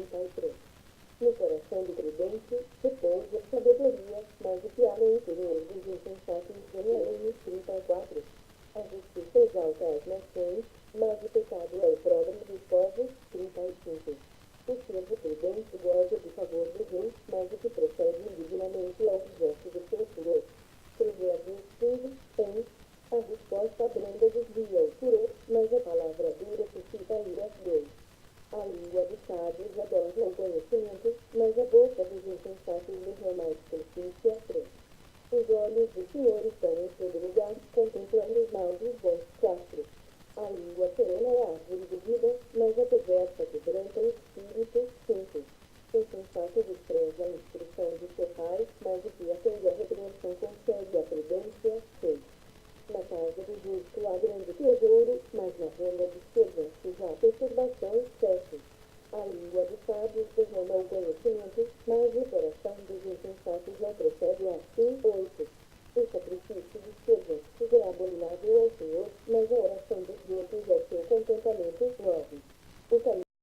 33. No coração do prudente repousa a sabedoria, mas o que há no interior dos insensatos vem a lei. 34. A justiça exalta as nações, mas o pecado é o próprio dos povos. 35. O servo prudente goza do favor do rei, mas o que procede indignamente é objeto do seu furor. Provérbios 15. A resposta branda desvia o furor, mas a palavra dura suscita a ira. 2. A língua dos sábios adorna o conhecimento, mas a boca dos insensatos derrama a estultícia. 3. Os olhos do Senhor estão em todo lugar, contemplando os maus dos bons. 4. A língua serena é a árvore de vida, mas a perversa quebranta o espírito. 5. O sensato despreza a instrução de seu pai, mas o que atende a repreensão consegue a prudência. 6. Na casa do justo há grande tesouro, mas na renda dos perversos há perturbação. 7. A língua dos sábios derrama o conhecimento, mas o coração dos insensatos não procede assim. 8.